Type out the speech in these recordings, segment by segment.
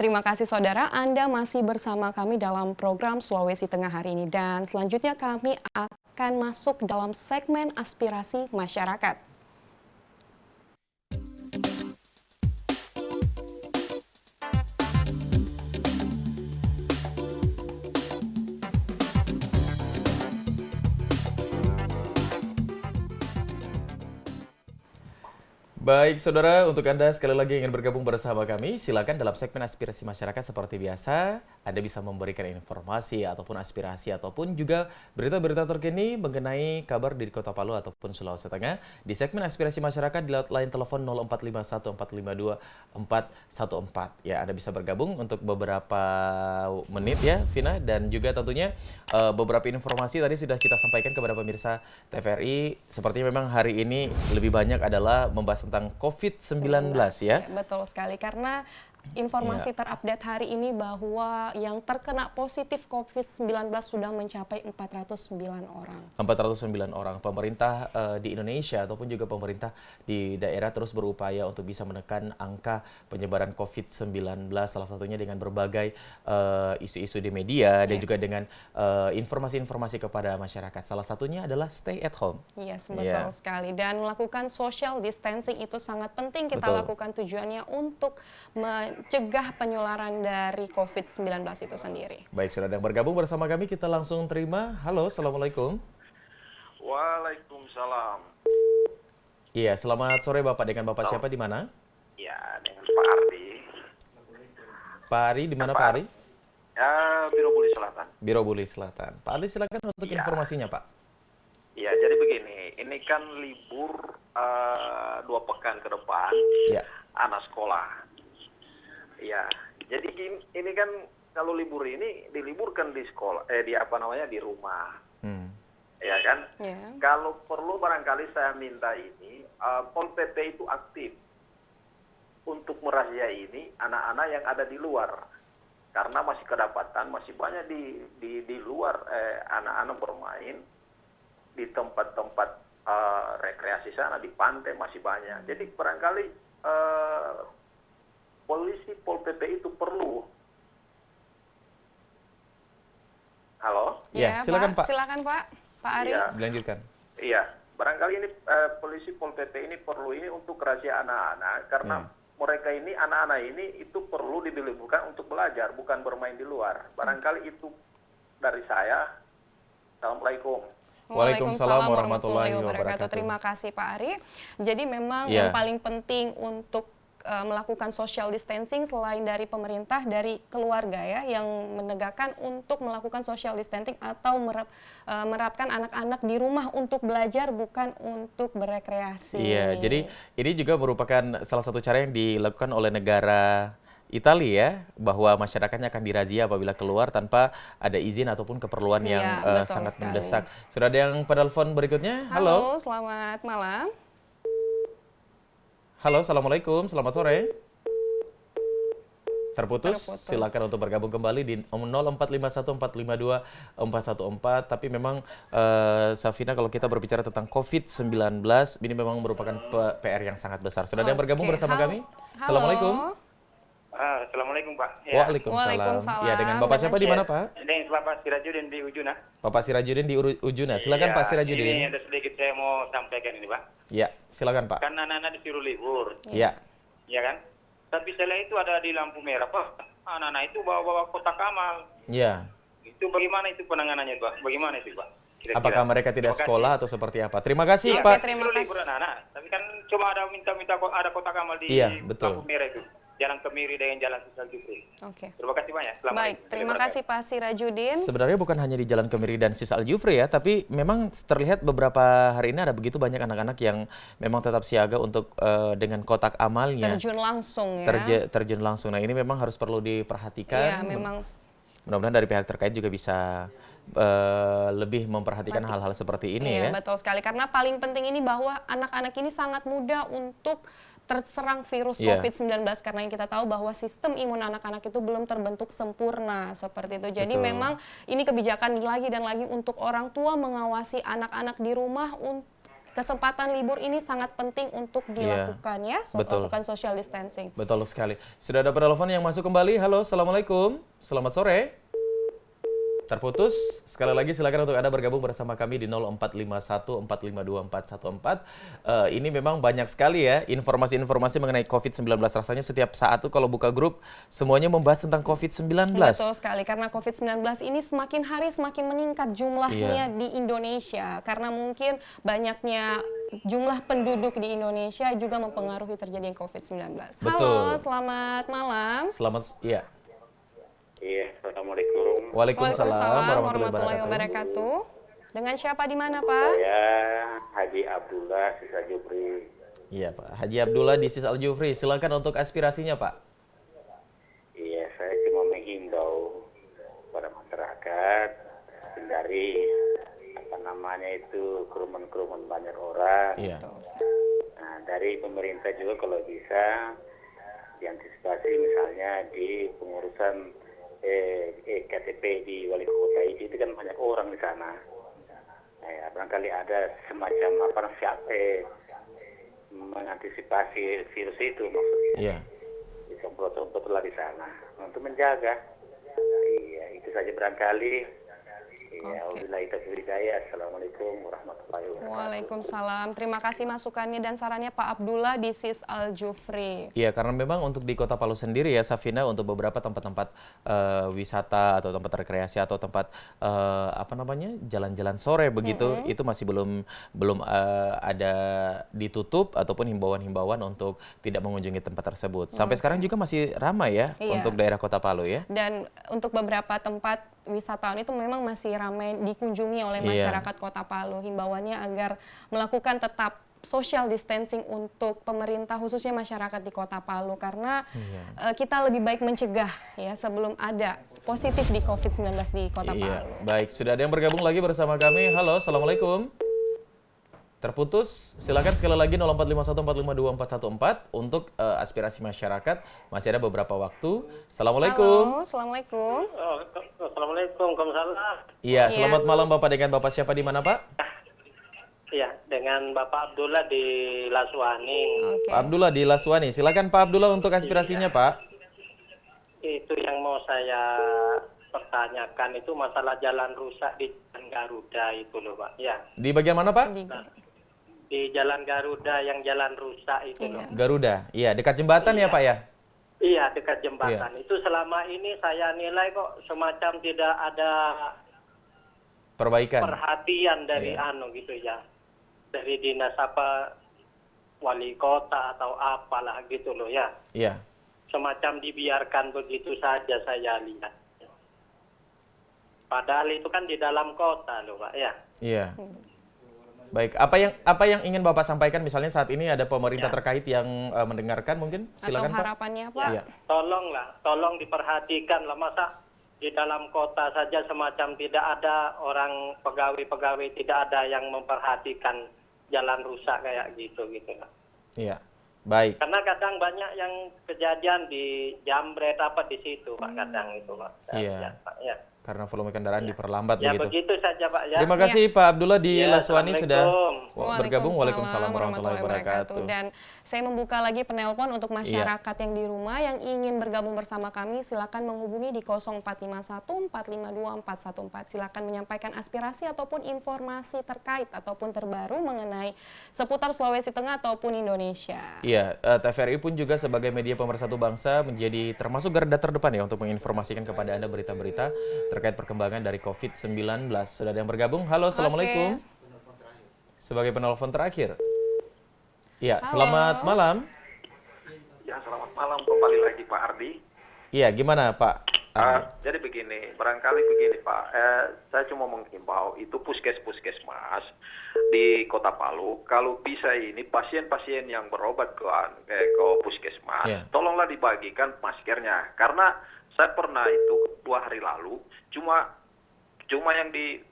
Terima kasih saudara, Anda masih bersama kami dalam program Sulawesi Tengah hari ini. Dan selanjutnya kami akan masuk dalam segmen aspirasi masyarakat. Baik saudara, untuk Anda sekali lagi yang ingin bergabung bersama kami, silakan dalam segmen aspirasi masyarakat seperti biasa, Anda bisa memberikan informasi ataupun aspirasi ataupun juga berita-berita terkini mengenai kabar di Kota Palu ataupun Sulawesi Tengah di segmen aspirasi masyarakat di line telepon 0451452414. Ya, Anda bisa bergabung untuk beberapa menit ya, Vina, dan juga tentunya beberapa informasi tadi sudah kita sampaikan kepada pemirsa TVRI. Sepertinya memang hari ini lebih banyak adalah membahas tentang COVID-19 ya. Betul sekali, karena informasi terupdate hari ini bahwa yang terkena positif COVID-19 sudah mencapai 409 orang. 409 orang. Pemerintah di Indonesia ataupun juga pemerintah di daerah terus berupaya untuk bisa menekan angka penyebaran COVID-19, salah satunya dengan berbagai isu-isu di media dan juga dengan informasi-informasi kepada masyarakat. Salah satunya adalah stay at home. Yes, betul sekali. Dan melakukan social distancing itu sangat penting kita lakukan, tujuannya untuk mencegah penularan dari COVID-19 itu sendiri. Baik, sudah ada yang bergabung bersama kami, kita langsung terima. Halo, Assalamualaikum. Waalaikumsalam. Iya, selamat sore Bapak. Dengan Bapak siapa di mana? Ya, dengan Pak Ardi. Pak Ari, di mana Pak Ari? Ya, Biro Buli Selatan. Biro Buli Selatan. Pak Ari, silakan untuk informasinya, Pak. Ya, jadi begini, ini kan libur 2 pekan ke depan, anak sekolah. Ya, jadi ini kan kalau libur ini diliburkan di sekolah, di rumah. Ya kan? Kalau perlu barangkali saya minta ini, Pol PP itu aktif untuk merazia ini anak-anak yang ada di luar. Karena masih kedapatan, masih banyak di luar anak-anak bermain di tempat-tempat rekreasi sana, di pantai masih banyak. Jadi barangkali polisi Pol PP itu perlu. Halo? Ya, silakan Pak. Silakan Pak. Pak Ari. Ya. Dilanjutkan. Iya, barangkali ini polisi Pol PP ini perlu ini untuk razia anak-anak karena mereka ini anak-anak ini itu perlu diliburkan untuk belajar, bukan bermain di luar. Barangkali itu dari saya. Assalamualaikum. Waalaikumsalam warahmatullahi wabarakatuh. Terima kasih Pak Ari. Jadi memang yang paling penting untuk melakukan social distancing selain dari pemerintah, dari keluarga ya, yang menegakkan untuk melakukan social distancing atau menerapkan anak-anak di rumah untuk belajar bukan untuk berekreasi. Iya, jadi ini juga merupakan salah satu cara yang dilakukan oleh negara Italia ya, bahwa masyarakatnya akan dirazia apabila keluar tanpa ada izin ataupun keperluan yang sangat mendesak. Sudah ada yang penelpon berikutnya? Halo, selamat malam. Halo, Assalamualaikum, selamat sore. Terputus. Silakan untuk bergabung kembali di 0451452414. Tapi memang Safina, kalau kita berbicara tentang COVID-19, ini memang merupakan PR yang sangat besar. Sudah ada yang bergabung bersama kami? Assalamualaikum. Assalamualaikum Pak. Ya. Waalaikumsalam. Ya, dengan Bapak siapa di mana Pak? Dengan Bapak Sirajudin di Ujuna. Bapak Sirajudin di Ujuna. Silakan Pak Sirajudin. Ini ada sedikit saya mau sampaikan ini Pak. Ya, silakan Pak. Kan anak-anak disuruh libur. Ya. Ya kan? Tapi setelah itu ada di lampu merah Pak. Anak-anak itu bawa kotak amal. Ya. Itu bagaimana itu penanganannya Pak? Bagaimana itu Pak? Kira-kira. Apakah mereka tidak sekolah atau seperti apa? Terima kasih Ya, Pak. terima kasih. Libur anak-anak. Tapi kan cuma ada minta ada kotak amal di lampu merah itu. Jalan Kemiri dengan Jalan Sisal Jufri. Terima kasih banyak. Baik, terima kasih Pak Sirajudin. Sebenarnya bukan hanya di Jalan Kemiri dan Sisal Jufri ya, tapi memang terlihat beberapa hari ini ada begitu banyak anak-anak yang memang tetap siaga untuk dengan kotak amalnya. Terjun langsung ya. Terjun langsung. Nah, ini memang harus perlu diperhatikan. Iya, memang. Mudah-mudahan dari pihak terkait juga bisa lebih memperhatikan hal-hal seperti ini ya. Iya, betul sekali. Karena paling penting ini bahwa anak-anak ini sangat mudah untuk terserang virus COVID-19 karena yang kita tahu bahwa sistem imun anak-anak itu belum terbentuk sempurna seperti itu. Jadi memang ini kebijakan lagi dan lagi untuk orang tua mengawasi anak-anak di rumah kesempatan libur ini sangat penting untuk dilakukan ya, lakukan social distancing. Betul sekali. Sudah ada penelpon yang masuk kembali. Halo, Assalamualaikum. Selamat sore. Terputus. Sekali lagi silakan untuk Anda bergabung bersama kami di 0451 452 414. Ini memang banyak sekali ya informasi-informasi mengenai COVID-19. Rasanya setiap saat tuh kalau buka grup semuanya membahas tentang COVID-19. Betul sekali, karena COVID-19 ini semakin hari semakin meningkat jumlahnya di Indonesia. Karena mungkin banyaknya jumlah penduduk di Indonesia juga mempengaruhi terjadinya COVID-19. Halo, selamat malam. Iya. Iya, Assalamualaikum. Waalaikumsalam warahmatullahi wabarakatuh. Dengan siapa di mana, Pak? Saya Haji Abdullah Sisa Jufri. Iya, Pak. Haji Abdullah di Sisa Jufri. Silakan untuk aspirasinya, Pak. Iya, saya cuma menghimbau pada masyarakat hindari kerumun banyak orang. Iya. Nah, dari pemerintah juga kalau bisa diantisipasi misalnya di pengurusan KTP di wali kota itu kan banyak orang di sana. Ya, barangkali ada semacam mengantisipasi virus itu maksudnya. Iya. Disemprot-semprotlah di sana untuk menjaga. Iya, itu saja barangkali. Ya, wabillahi taufiq hidayah. Assalamualaikum warahmatullahi wabarakatuh. Waalaikumsalam. Terima kasih masukannya dan sarannya Pak Abdullah di Sis Al Jufri. Iya, karena memang untuk di Kota Palu sendiri ya, Safina, untuk beberapa tempat-tempat wisata atau tempat rekreasi atau tempat jalan-jalan sore begitu, itu masih belum ada ditutup ataupun himbauan-himbauan untuk tidak mengunjungi tempat tersebut. Sampai sekarang juga masih ramai ya untuk daerah Kota Palu ya. Dan untuk beberapa tempat wisatawan itu memang masih ramai dikunjungi oleh masyarakat Kota Palu. Himbauannya agar melakukan tetap social distancing untuk pemerintah, khususnya masyarakat di Kota Palu, karena kita lebih baik mencegah ya sebelum ada positif di COVID-19 di Kota Palu. Baik, sudah ada yang bergabung lagi bersama kami. Halo, Assalamualaikum. Terputus, silakan sekali lagi 0451 452 414 untuk aspirasi masyarakat. Masih ada beberapa waktu. Assalamualaikum. Halo, Assalamualaikum. Assalamualaikum, Waalaikumsalam. Iya, selamat malam Bapak. Dengan Bapak siapa di mana Pak? Iya, dengan Bapak Abdullah di Laswani. Pak Abdullah di Laswani. Silakan Pak Abdullah untuk aspirasinya Pak. Itu yang mau saya pertanyakan itu masalah jalan rusak di Jalan Garuda itu loh Pak. Ya. Di bagian mana Pak? Di Jalan Garuda yang jalan rusak itu loh. Garuda, iya dekat jembatan ya Pak ya? Iya dekat jembatan. Itu selama ini saya nilai kok semacam tidak ada perbaikan, perhatian dari gitu ya, dari dinas wali kota atau apalah gitu loh ya. Iya. Semacam dibiarkan begitu saja saya lihat. Padahal itu kan di dalam kota loh Pak ya. Iya. Baik, apa yang ingin Bapak sampaikan misalnya saat ini ada pemerintah terkait yang mendengarkan mungkin? Silakan Pak. Atau harapannya Pak? Ya. Tolong diperhatikan lah, masa di dalam kota saja semacam tidak ada orang pegawai-pegawai, tidak ada yang memperhatikan jalan rusak kayak gitu lah. Iya. Baik. Karena kadang banyak yang kejadian di jambret di situ Pak, kadang itu Pak. Iya. Ya. Karena volume kendaraan diperlambat ya, begitu. Begitu saja Pak ya. Terima kasih Pak Abdullah di Laswani sudah bergabung. Waalaikumsalam warahmatullahi wabarakatuh. Dan saya membuka lagi penelpon untuk masyarakat yang di rumah yang ingin bergabung bersama kami, silakan menghubungi di 0451 452 414. Silakan menyampaikan aspirasi ataupun informasi terkait ataupun terbaru mengenai seputar Sulawesi Tengah ataupun Indonesia. Iya, TVRI pun juga sebagai media pemersatu bangsa menjadi termasuk garda terdepan ya untuk menginformasikan kepada Anda berita-berita terkait perkembangan dari COVID-19. Sudah ada yang bergabung. Halo, Assalamualaikum. Sebagai penelpon terakhir. Ya, selamat malam. Ya, selamat malam kembali lagi Pak Ardi. Iya, gimana Pak Ardi? Jadi begini, barangkali begini Pak, saya cuma menghimbau itu puskesmas di Kota Palu, kalau bisa ini pasien-pasien yang berobat ke puskesmas, tolonglah dibagikan maskernya, karena saya pernah itu 2 hari lalu cuma yang di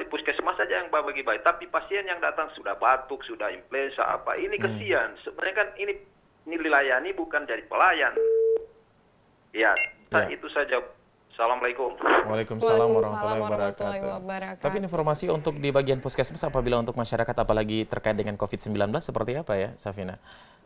puskesmas saja yang bagi-bagi, tapi pasien yang datang sudah batuk, sudah influenza ini kesian. Sebenarnya kan ini dilayani bukan jadi pelayan. Ya, itu saja Assalamualaikum. Waalaikumsalam warahmatullahi wabarakatuh. Tapi informasi untuk di bagian puskesmas apabila untuk masyarakat apalagi terkait dengan COVID-19 seperti apa ya, Safina?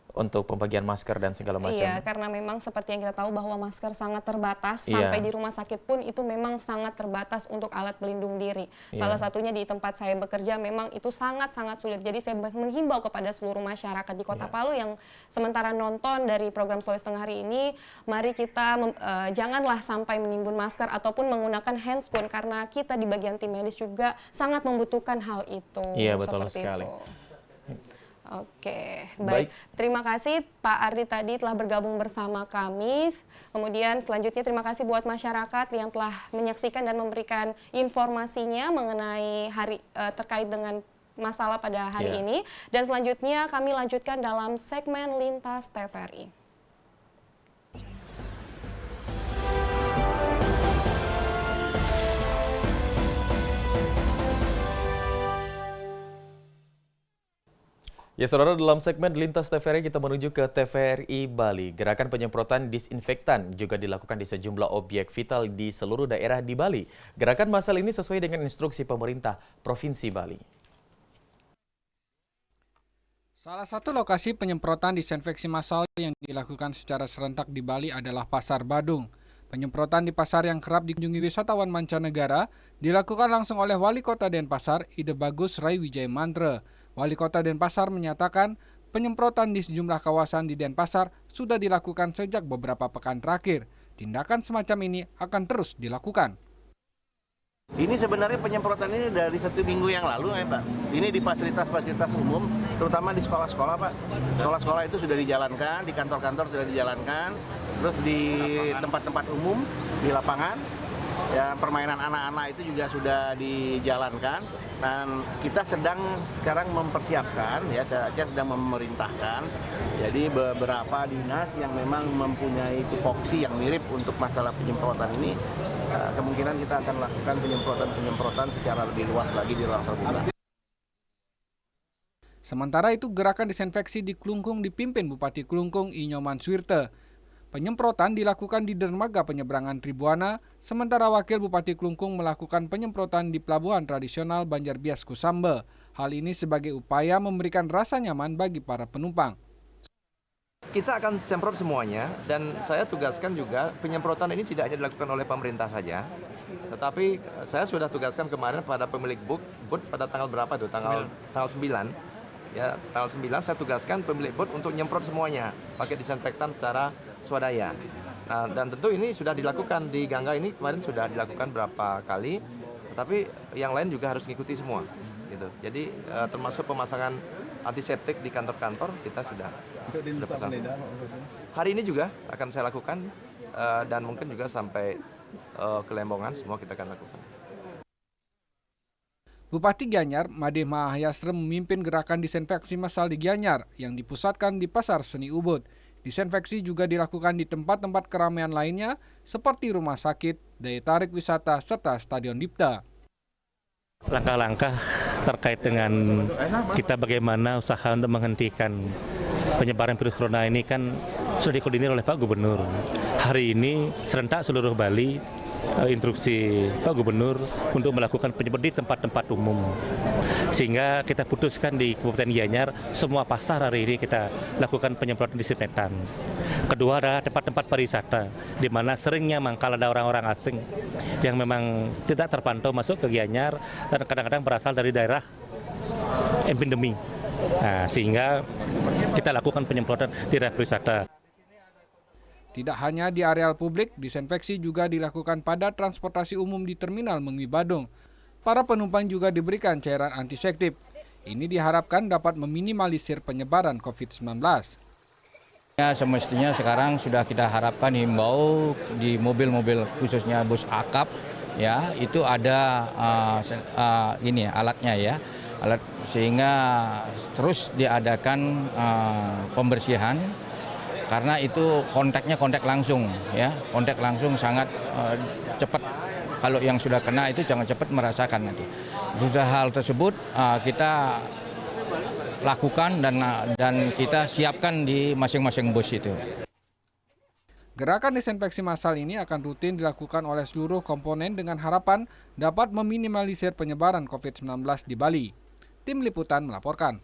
Untuk pembagian masker dan segala macam. Iya, karena memang seperti yang kita tahu bahwa masker sangat terbatas, sampai di rumah sakit pun itu memang sangat terbatas untuk alat pelindung diri. Salah satunya di tempat saya bekerja memang itu sangat-sangat sulit. Jadi saya menghimbau kepada seluruh masyarakat di Kota Palu yang sementara nonton dari program Solusi Tengah hari ini, mari kita janganlah sampai menimbun masker ataupun menggunakan handscoon, karena kita di bagian tim medis juga sangat membutuhkan hal itu. Iya, betul sekali. Oke, baik. Terima kasih Pak Ardi tadi telah bergabung bersama kami. Kemudian selanjutnya terima kasih buat masyarakat yang telah menyaksikan dan memberikan informasinya mengenai terkait dengan masalah pada hari ini. Dan selanjutnya kami lanjutkan dalam segmen Lintas TVRI. Ya, saudara, dalam segmen Lintas TVRI kita menuju ke TVRI Bali. Gerakan penyemprotan disinfektan juga dilakukan di sejumlah objek vital di seluruh daerah di Bali. Gerakan massal ini sesuai dengan instruksi pemerintah Provinsi Bali. Salah satu lokasi penyemprotan disinfeksi massal yang dilakukan secara serentak di Bali adalah Pasar Badung. Penyemprotan di pasar yang kerap dikunjungi wisatawan mancanegara dilakukan langsung oleh Wali Kota Denpasar, Ide Bagus Rai Wijaya Mantra. Wali Kota Denpasar menyatakan penyemprotan di sejumlah kawasan di Denpasar sudah dilakukan sejak beberapa pekan terakhir. Tindakan semacam ini akan terus dilakukan. Ini sebenarnya penyemprotan ini dari 1 minggu yang lalu ya Pak. Ini di fasilitas-fasilitas umum, terutama di sekolah-sekolah Pak. Sekolah-sekolah itu sudah dijalankan, di kantor-kantor sudah dijalankan, terus di tempat-tempat umum, di lapangan. Ya, permainan anak-anak itu juga sudah dijalankan dan kita sedang sekarang mempersiapkan, ya saya sedang memerintahkan. Jadi beberapa dinas yang memang mempunyai tupoksi yang mirip untuk masalah penyemprotan ini, kemungkinan kita akan lakukan penyemprotan secara lebih luas lagi di ruang terbuka. Sementara itu, gerakan disinfeksi di Klungkung dipimpin Bupati Klungkung Inyoman Swirte. Penyemprotan dilakukan di dermaga penyeberangan Tribuana, sementara Wakil Bupati Klungkung melakukan penyemprotan di Pelabuhan Tradisional Banjarbias Kusambe. Hal ini sebagai upaya memberikan rasa nyaman bagi para penumpang. Kita akan semprot semuanya dan saya tugaskan juga penyemprotan ini tidak hanya dilakukan oleh pemerintah saja, tetapi saya sudah tugaskan kemarin pada pemilik booth pada tanggal berapa itu? Tanggal 9. Ya, tanggal 9 saya tugaskan pemilik booth untuk nyemprot semuanya pakai disinfektan secara swadaya. Nah, dan tentu ini sudah dilakukan di Gangga ini kemarin sudah dilakukan berapa kali, tetapi yang lain juga harus mengikuti semua. Gitu. Jadi termasuk pemasangan antiseptik di kantor-kantor kita sudah pasang. Hari ini juga akan saya lakukan dan mungkin juga sampai ke Lembongan semua kita akan lakukan. Bupati Gianyar, Made Mahahyastra memimpin gerakan disinfeksi massal di Gianyar yang dipusatkan di Pasar Seni Ubud. Disinfeksi juga dilakukan di tempat-tempat keramaian lainnya seperti rumah sakit, daya tarik wisata, serta Stadion Dipta. Langkah-langkah terkait dengan kita bagaimana usaha untuk menghentikan penyebaran virus corona ini kan sudah dikoordinir oleh Pak Gubernur. Hari ini serentak seluruh Bali instruksi Pak Gubernur untuk melakukan penyemprotan di tempat-tempat umum. Sehingga kita putuskan di Kabupaten Gianyar semua pasar hari ini kita lakukan penyemprotan disinfektan. Kedua adalah tempat-tempat pariwisata di mana seringnya mangkal ada orang-orang asing yang memang tidak terpantau masuk ke Gianyar dan kadang-kadang berasal dari daerah endemi. Nah, sehingga kita lakukan penyemprotan di daerah pariwisata. Tidak hanya di areal publik, disinfeksi juga dilakukan pada transportasi umum di Terminal Mengwi Badung. Para penumpang juga diberikan cairan antiseptik. Ini diharapkan dapat meminimalisir penyebaran COVID-19. Ya, semestinya sekarang sudah kita harapkan himbau di mobil-mobil khususnya bus akap, ya itu ada alatnya ya, alat sehingga terus diadakan pembersihan. Karena itu kontak langsung, ya, kontak langsung sangat cepat. Kalau yang sudah kena itu jangan cepat merasakan nanti. Hal tersebut kita lakukan dan kita siapkan di masing-masing bus itu. Gerakan disinfeksi massal ini akan rutin dilakukan oleh seluruh komponen dengan harapan dapat meminimalisir penyebaran COVID-19 di Bali. Tim Liputan melaporkan.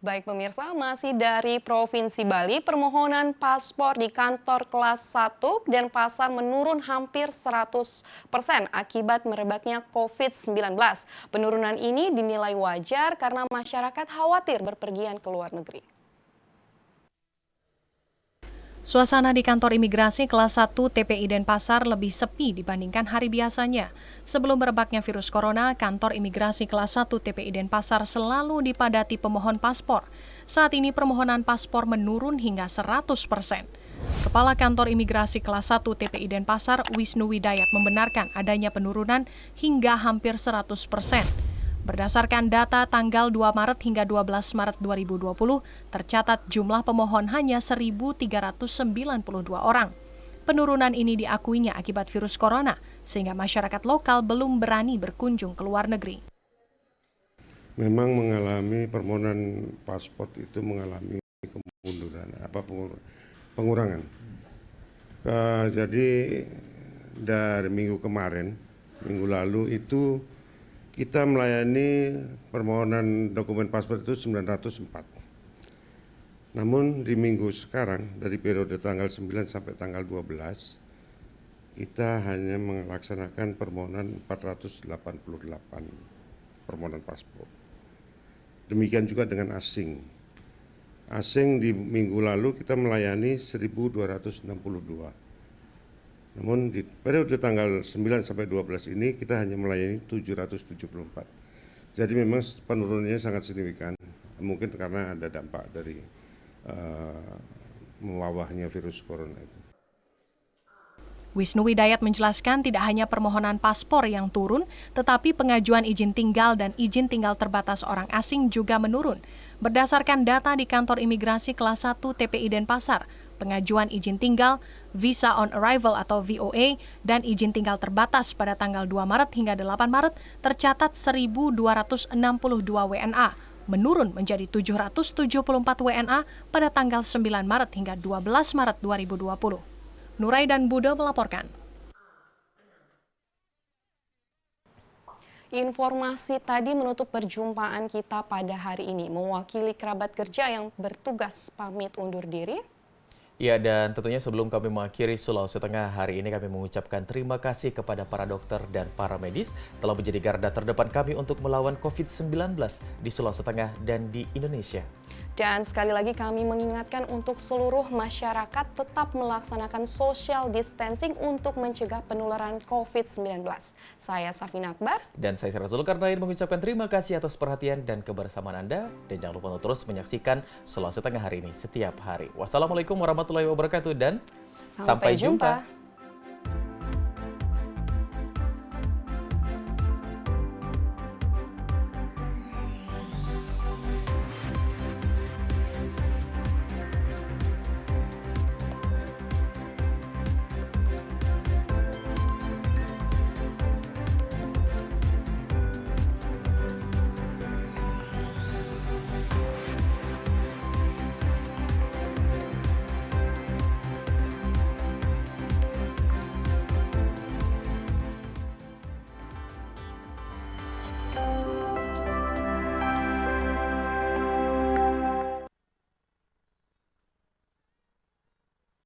Baik pemirsa, masih dari Provinsi Bali, permohonan paspor di kantor kelas 1 dan pasar menurun hampir 100% akibat merebaknya COVID-19. Penurunan ini dinilai wajar karena masyarakat khawatir berpergian ke luar negeri. Suasana di kantor imigrasi kelas 1 TPI Denpasar lebih sepi dibandingkan hari biasanya. Sebelum merebaknya virus corona, kantor imigrasi kelas 1 TPI Denpasar selalu dipadati pemohon paspor. Saat ini permohonan paspor menurun hingga 100%. Kepala Kantor Imigrasi kelas 1 TPI Denpasar, Wisnu Widayat, membenarkan adanya penurunan hingga hampir 100%. Berdasarkan data tanggal 2 Maret hingga 12 Maret 2020, tercatat jumlah pemohon hanya 1.392 orang. Penurunan ini diakuinya akibat virus corona, sehingga masyarakat lokal belum berani berkunjung ke luar negeri. Memang mengalami permohonan paspor itu mengalami kemunduran, pengurangan. Jadi dari minggu kemarin, minggu lalu itu kita melayani permohonan dokumen paspor itu 904. Namun di minggu sekarang, dari periode tanggal 9 sampai tanggal 12, kita hanya melaksanakan permohonan 488 permohonan paspor. Demikian juga dengan asing. Asing di minggu lalu kita melayani 1.262. Namun di periode tanggal 9 sampai 12 ini kita hanya melayani 774. Jadi memang penurunannya sangat signifikan. Mungkin karena ada dampak dari mewabahnya virus corona itu. Wisnu Widayat menjelaskan tidak hanya permohonan paspor yang turun, tetapi pengajuan izin tinggal dan izin tinggal terbatas orang asing juga menurun. Berdasarkan data di kantor imigrasi kelas 1 TPI Denpasar, pengajuan izin tinggal, Visa on Arrival atau VOA, dan izin tinggal terbatas pada tanggal 2 Maret hingga 8 Maret tercatat 1.262 WNA, menurun menjadi 774 WNA pada tanggal 9 Maret hingga 12 Maret 2020. Nurai dan Budo melaporkan. Informasi tadi menutup perjumpaan kita pada hari ini. Mewakili kerabat kerja yang bertugas pamit undur diri. Ya, dan tentunya sebelum kami mengakhiri Sulawesi Tengah hari ini, kami mengucapkan terima kasih kepada para dokter dan para medis telah menjadi garda terdepan kami untuk melawan COVID-19 di Sulawesi Tengah dan di Indonesia. Dan sekali lagi kami mengingatkan untuk seluruh masyarakat tetap melaksanakan social distancing untuk mencegah penularan COVID-19. Saya Safina Akbar. Dan saya Syahrul Zulkarnain mengucapkan terima kasih atas perhatian dan kebersamaan Anda. Dan jangan lupa untuk terus menyaksikan Sulawesi Tengah hari ini setiap hari. Wassalamualaikum warahmatullahi wabarakatuh dan sampai jumpa.